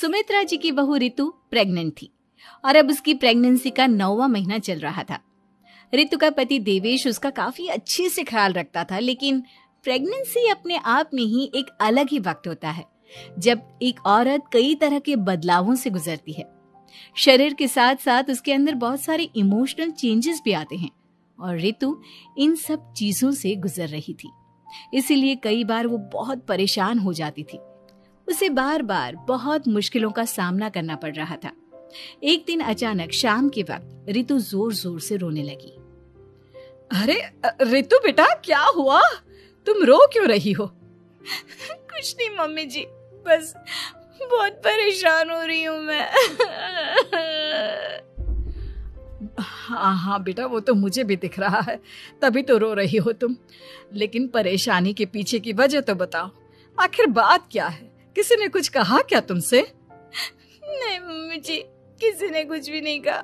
सुमित्रा जी की बहू रितु प्रेग्नेंट थी और अब उसकी प्रेगनेंसी का 9वां महीना चल रहा था। रितु का पति देवेश उसका काफी अच्छे से ख्याल रखता था, लेकिन प्रेगनेंसी अपने आप में ही एक अलग ही वक्त होता है जब एक औरत कई तरह के बदलावों से गुजरती है। शरीर के साथ साथ उसके अंदर बहुत सारे इमोशनल चेंजेस भी आते हैं और रितु इन सब चीजों से गुजर रही थी। इसीलिए कई बार वो बहुत परेशान हो जाती थी। उसे बार बार बहुत मुश्किलों का सामना करना पड़ रहा था। एक दिन अचानक शाम के वक्त रितु जोर जोर से रोने लगी। अरे रितु बेटा, क्या हुआ? तुम रो क्यों रही हो? कुछ नहीं मम्मी जी, बस बहुत परेशान हो रही हूँ मैं। हाँ बेटा, वो तो मुझे भी दिख रहा है, तभी तो रो रही हो तुम। लेकिन परेशानी के पीछे की वजह तो बताओ, आखिर बात क्या है? किसी ने कुछ कहा क्या तुमसे? नहीं मम्मी जी, किसी ने कुछ भी नहीं कहा,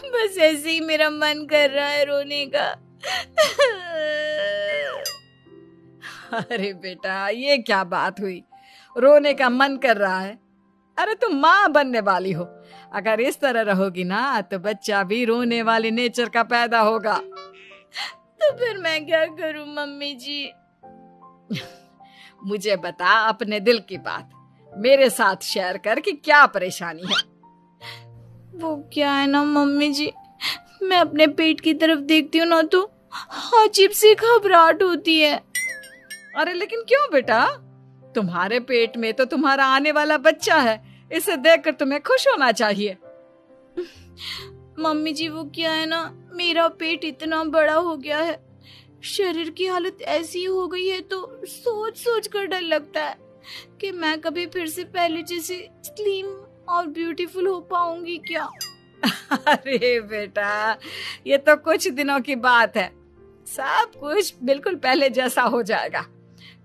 बस ऐसे ही मेरा मन कर रहा है रोने का। अरे बेटा, ये क्या बात हुई? रोने का मन कर रहा है? अरे तुम माँ बनने वाली हो, अगर इस तरह रहोगी ना तो बच्चा भी रोने वाले नेचर का पैदा होगा। तो फिर मैं क्या करूं मम्मी जी? मुझे बता अपने दिल की बात, मेरे साथ शेयर कर कि क्या परेशानी है। वो क्या है ना मम्मी जी, मैं अपने पेट की तरफ देखती हूँ ना तो अजीब सी घबराहट होती है। अरे लेकिन क्यों बेटा? तुम्हारे पेट में तो तुम्हारा आने वाला बच्चा है, इसे देखकर तुम्हें खुश होना चाहिए। मम्मी जी वो क्या है ना, मेरा पेट इतना बड़ा हो गया है, शरीर की हालत ऐसी हो गई है तो सोच सोच कर डर लगता है कि मैं कभी फिर से पहले जैसे स्लिम और ब्यूटीफुल हो पाऊंगी क्या। अरे बेटा, ये तो कुछ दिनों की बात है, सब कुछ बिल्कुल पहले जैसा हो जाएगा।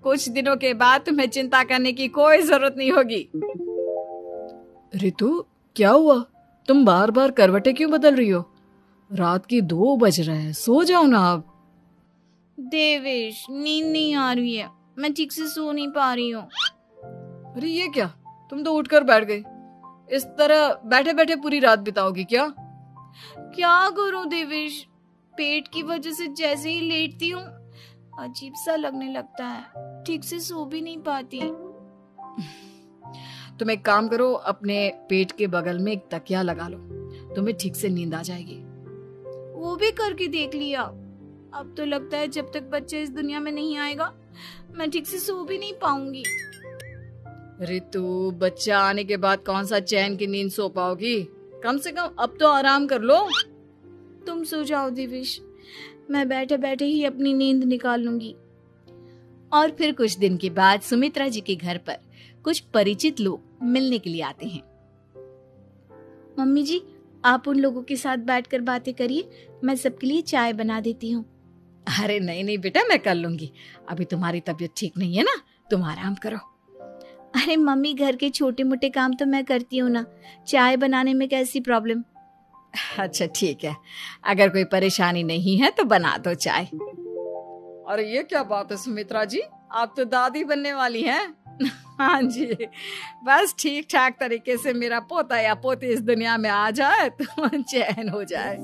कुछ दिनों के बाद तुम्हें चिंता करने की कोई जरूरत नहीं होगी। रितु, क्या हुआ? तुम बार बार करवटें क्यों बदल रही हो? रात की 2 बज रहे हैं, सो जाओ ना अब। देवेश, नींद नहीं आ रही है, मैं ठीक से सो नहीं पा रही हूँ। अरे ये क्या, तुम तो उठकर बैठ गई। इस तरह बैठे बैठे पूरी रात बिताओगी क्या? क्या करूं देवेश, पेट की वजह से जैसे ही लेटती हूँ अजीब सा लगने लगता है, ठीक से सो भी नहीं पाती। तुम एक काम करो, अपने पेट के बगल में एक तकिया लगा लो, तुम्हें ठीक से नींद आ जाएगी। वो भी करके देख लिया, अब तो लगता है जब तक बच्चा इस दुनिया में नहीं आएगा मैं ठीक से सो भी नहीं पाऊंगी। रितु, बच्चा आने के बाद कौन सा चैन की नींद सो पाओगी? कम से कम अब तो आराम कर लो। तुम सो जाओ देवेश, मैं बैठे बैठे ही अपनी नींद निकाल लूंगी। और फिर कुछ दिन के बाद सुमित्रा जी के घर पर कुछ परिचित लोग मिलने के लिए आते हैं। मम्मी जी, आप उन लोगों के साथ बैठकर बातें करिए, मैं सबके लिए चाय बना देती हूँ। अरे नहीं नहीं बेटा, मैं कर लूंगी, अभी तुम्हारी तबीयत ठीक नहीं है ना, तुम आराम करो। अरे मम्मी, घर के छोटे मोटे काम तो मैं करती हूँ ना, चाय बनाने में कैसी प्रॉब्लम? अच्छा ठीक है, अगर कोई परेशानी नहीं है तो बना दो चाय। अरे ये क्या बात है सुमित्रा जी, आप तो दादी बनने वाली हैं। हाँ जी, बस ठीक ठाक तरीके से मेरा पोता या पोती इस दुनिया में आ जाए तो चैन हो जाए।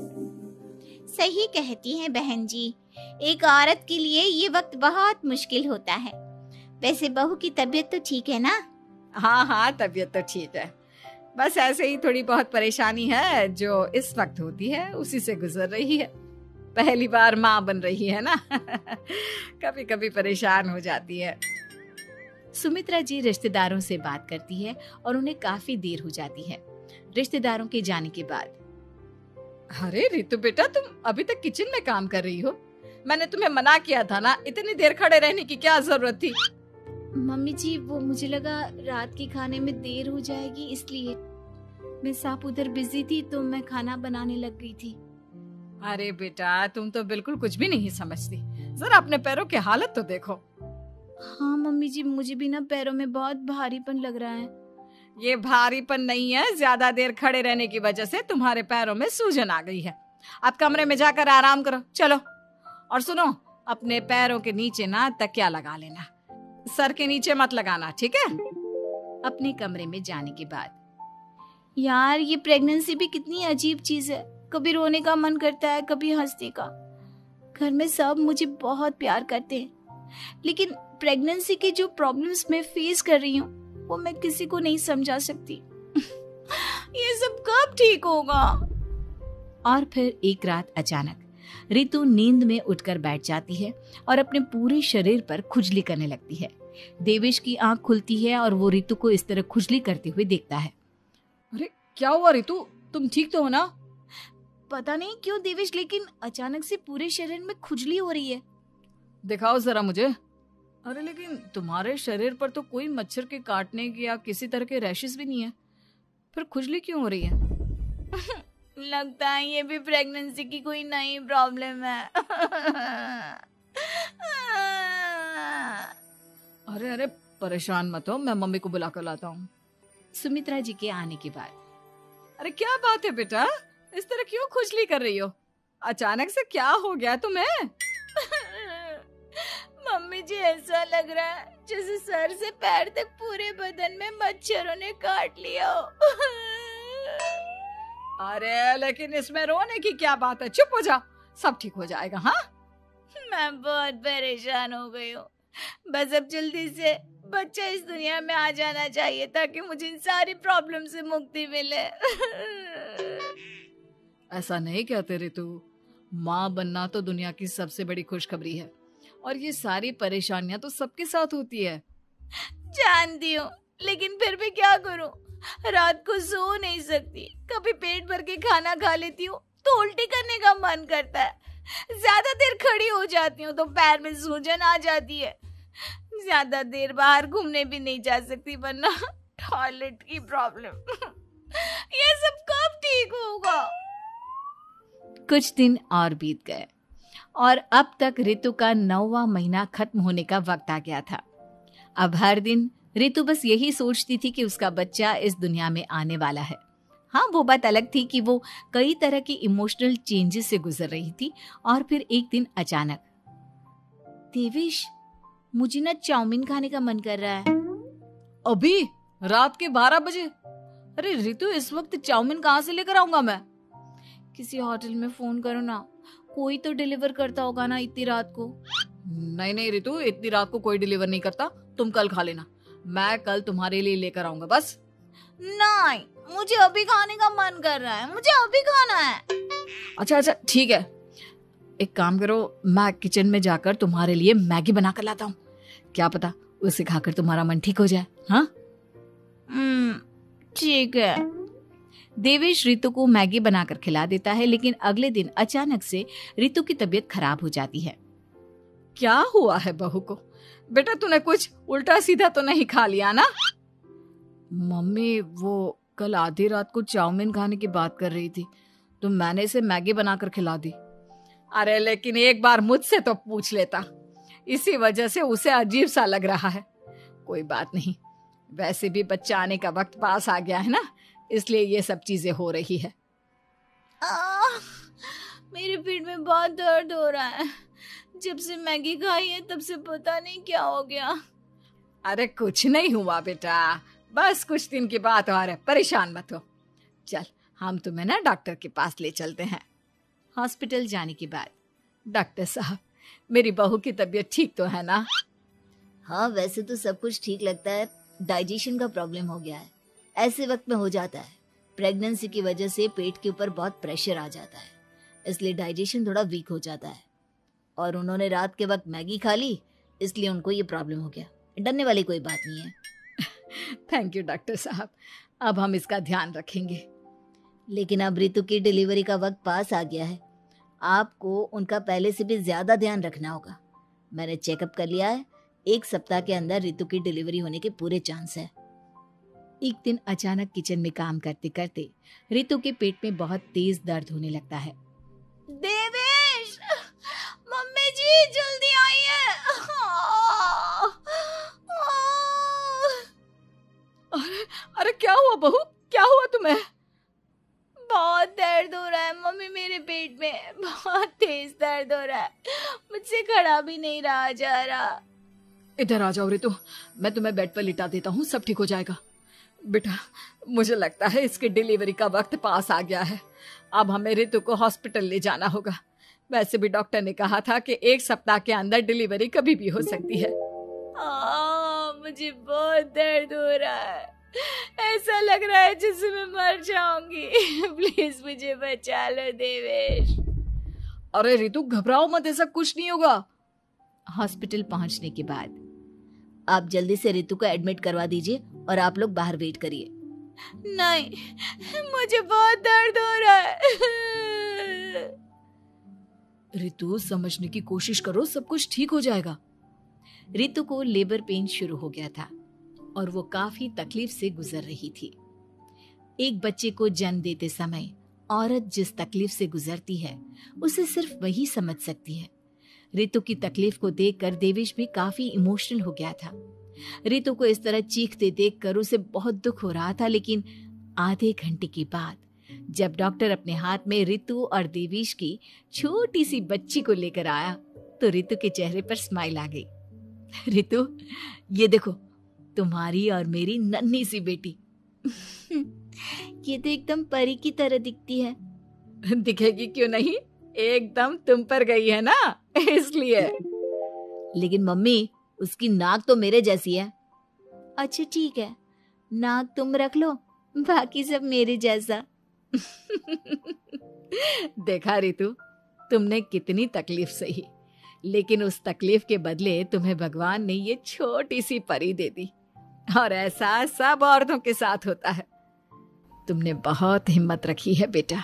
सही कहती हैं बहन जी, एक औरत के लिए ये वक्त बहुत मुश्किल होता है। वैसे बहू की तबीयत तो ठीक है ना? हाँ हाँ, तबीयत तो ठीक है, बस ऐसे ही थोड़ी बहुत परेशानी है जो इस वक्त होती है, उसी से गुजर रही है। पहली बार माँ बन रही है ना, कभी कभी परेशान हो जाती है। सुमित्रा जी रिश्तेदारों से बात करती है और उन्हें काफी देर हो जाती है। रिश्तेदारों के जाने के बाद, अरे रितु बेटा, तुम अभी तक किचन में काम कर रही हो? मैंने तुम्हें मना किया था ना, इतनी देर खड़े रहने की क्या जरूरत थी? मम्मी जी, वो मुझे लगा रात के खाने में देर हो जाएगी, इसलिए मैं साफ उधर बिजी थी तो मैं खाना बनाने लग गई थी। अरे बेटा, तुम तो बिल्कुल कुछ भी नहीं समझती, जरा अपने पैरों की हालत तो देखो। हाँ मम्मी जी, मुझे भी ना पैरों में बहुत भारीपन लग रहा है। ये भारीपन नहीं है, ज्यादा देर खड़े रहने की वजह से तुम्हारे पैरों में सूजन आ गई है। आप कमरे में जाकर आराम करो, चलो। और सुनो, अपने पैरों के नीचे ना तकिया लगा लेना, सर के नीचे मत लगाना, ठीक है? अपने कमरे में जाने के बाद। यार ये प्रेगनेंसी भी कितनी अजीब चीज है, कभी रोने का मन करता है, कभी हंसने का। घर में सब मुझे बहुत प्यार करते हैं, लेकिन प्रेगनेंसी की जो प्रॉब्लम्स मैं फेस कर रही हूँ वो मैं किसी को नहीं समझा सकती। ये सब कब ठीक होगा? और फिर एक रात अचानक रितु नींद में उठकर बैठ जाती है और अपने पूरे शरीर पर खुजली करने लगती है। देवेश की आंख खुलती है और वो रितु को इस तरह खुजली करते हुए देखता है। अरे क्या हुआ रितु, तुम ठीक तो हो ना? पता नहीं क्यों देवेश, लेकिन अचानक से पूरे शरीर में खुजली हो रही है। दिखाओ जरा मुझे। अरे लेकिन तुम्हारे शरीर पर तो कोई मच्छर के काटने के या किसी तरह के रैशेस भी नहीं है, फिर खुजली क्यों हो रही है? लगता है ये भी प्रेगनेंसी की कोई नई प्रॉब्लम है। अरे अरे परेशान मत हो, मैं मम्मी को बुला कर लाता हूँ। सुमित्रा जी के आने के बाद। अरे क्या बात है बेटा, इस तरह क्यों खुजली कर रही हो? अचानक से क्या हो गया तुम्हें? मम्मी जी ऐसा लग रहा है जैसे सर से पैर तक पूरे बदन में मच्छरों ने काट लिया हो। अरे लेकिन इसमें रोने की क्या बात है, चुप हो जाओ, सब ठीक हो जाएगा। हाँ मैं बहुत परेशान हो गई हूँ, बस अब जल्दी से बच्चा इस दुनिया में आ जाना चाहिए ताकि मुझे इन सारी प्रॉब्लम से मुक्ति मिले। ऐसा नहीं कहते रितु, माँ बनना तो दुनिया की सबसे बड़ी खुशखबरी है और ये सारी परेशानियां तो सबके साथ होती है। जानती हूँ, लेकिन फिर भी क्या करूँ, रात को सो नहीं सकती। कभी पेट भर के खाना खा लेती हूँ तो उल्टी करने का मन करता है। ज्यादा देर खड़ी हो जाती हूँ तो पैर में सूजन आ जाती है। ज्यादा देर बाहर घूमने भी नहीं जा सकती वरना टॉयलेट की प्रॉब्लम। ये सब कब ठीक होगा? कुछ दिन और बीत गए और अब तक रितु का 9वां महीना खत्म होने का वक्त आ गया था। अब हर दिन रितु बस यही सोचती थी कि उसका बच्चा इस दुनिया में आने वाला है। हाँ, वो बात अलग थी कि वो कई तरह की इमोशनल चेंजेस से गुजर रही थी और फिर एक दिन अचानक, देवेश मुझे ना चाउमीन खाने का मन कर रहा है। अभी रात के 12 बजे? अरे रितु, इस वक्त चाउमीन कहाँ से लेकर आऊंगा मैं? किसी होटल में फोन करो ना, कोई तो डिलीवर करता होगा ना इतनी रात को। नहीं नहीं रितु, इतनी रात को कोई डिलीवर नहीं करता, तुम कल खा लेना, मैं कल तुम्हारे लिए लेकर आऊंगा। बस नहीं, मुझे अभी खाने का मन कर रहा है, मुझे अभी खाना है। अच्छा अच्छा ठीक है, एक काम करो, मैं किचन में जाकर तुम्हारे लिए मैगी बना कर लाता हूँ, क्या पता उसे खाकर तुम्हारा मन ठीक हो जाए। हाँ ठीक है। देवेश रितु को मैगी बनाकर खिला देता है, लेकिन अगले दिन अचानक से रितु की तबीयत खराब हो जाती है। क्या हुआ है बहू को? बेटा तूने कुछ उल्टा सीधा तो नहीं खा लिया ना? मम्मी वो कल आधी रात को चाउमीन खाने की बात कर रही थी तो मैंने इसे मैगी बनाकर खिला दी। अरे लेकिन एक बार मुझसे तो पूछ लेता, इसी वजह से उसे अजीब सा लग रहा है। कोई बात नहीं, वैसे भी बच्चा आने का वक्त पास आ गया है ना, इसलिए ये सब चीजें हो रही है। मेरे पेट में बहुत दर्द हो रहा है, जब से मैगी खाई है तब से पता नहीं क्या हो गया। अरे कुछ नहीं हुआ बेटा, बस कुछ दिन की बात और है, परेशान मत हो। चल हम तुम्हें ना डॉक्टर के पास ले चलते हैं। हॉस्पिटल जाने के बाद, डॉक्टर साहब मेरी बहू की तबीयत ठीक तो है ना? हाँ वैसे तो सब कुछ ठीक लगता है, डाइजेशन का प्रॉब्लम हो गया है, ऐसे वक्त में हो जाता है। प्रेगनेंसी की वजह से पेट के ऊपर बहुत प्रेशर आ जाता है, इसलिए डाइजेशन थोड़ा वीक हो जाता है। और उन्होंने रात के वक्त मैगी खा ली, इसलिए उनको ये प्रॉब्लम हो गया। डरने वाली कोई बात नहीं है। थैंक यू डॉक्टर साहब, अब हम इसका ध्यान रखेंगे। लेकिन अब रितु की डिलीवरी का वक्त पास आ गया है, आपको उनका पहले से भी ज्यादा ध्यान रखना होगा। मैंने चेकअप कर लिया है, 1 सप्ताह के अंदर रितु की डिलीवरी होने के पूरे चांस है। एक दिन अचानक किचन में काम करते करते रितु के पेट में बहुत तेज दर्द होने लगता है। देवेश, मम्मी जी जल्दी आइए। अरे क्या हुआ बहू, क्या हुआ तुम्हें? बहुत दर्द हो रहा है मम्मी, मेरे पेट में बहुत तेज दर्द हो रहा है, मुझसे खड़ा भी नहीं रहा जा रहा। इधर आ जाओ रितु, मैं तुम्हें बेड पर लिटा देता हूँ, सब ठीक हो जाएगा। बेटा, मुझे लगता है इसकी डिलीवरी का वक्त पास आ गया है। अब हमें रितु को हॉस्पिटल ले जाना होगा। वैसे भी डॉक्टर ने कहा था कि 1 सप्ताह के अंदर डिलीवरी कभी भी हो सकती है। मुझे बहुत दर्द हो रहा है, ऐसा लग रहा है जैसे मैं मर जाऊंगी। प्लीज मुझे बचा लो देवेश। अरे रितु, घबराओ मत, ऐसा कुछ नहीं होगा। हॉस्पिटल पहुंचने के बाद आप जल्दी से रितु को एडमिट करवा दीजिए और आप लोग बाहर वेट करिए। नहीं, मुझे बहुत दर्द हो रहा है। रितु, समझने की कोशिश करो, सब कुछ ठीक हो जाएगा। रितु को लेबर पेन शुरू हो गया था और वो काफी तकलीफ से गुजर रही थी। एक बच्चे को जन्म देते समय औरत जिस तकलीफ से गुजरती है उसे सिर्फ वही समझ सकती है। रितु की तकलीफ को देखकर देवेश भी काफी इमोशनल हो गया था। रितु को इस तरह चीखते देखकर उसे बहुत दुख हो रहा था, लेकिन आधे घंटे के बाद जब डॉक्टर अपने हाथ में रितु और देवेश की छोटी सी बच्ची को लेकर आया तो रितु के चेहरे पर स्माइल आ गई। रितु, ये देखो, तुम्हारी और मेरी नन्ही सी बेटी। ये तो एकदम परी की तरह दिखती है। दिखेगी क्यों नहीं, एकदम तुम पर गई है ना, इसलिए। लेकिन मम्मी, उसकी नाक तो मेरे जैसी है। अच्छा ठीक है, नाक तुम रख लो, बाकी सब मेरे जैसा। देखा रितु, तुमने कितनी तकलीफ सही, लेकिन उस तकलीफ के बदले तुम्हें भगवान ने ये छोटी सी परी दे दी। और ऐसा सब औरतों के साथ होता है। तुमने बहुत हिम्मत रखी है बेटा।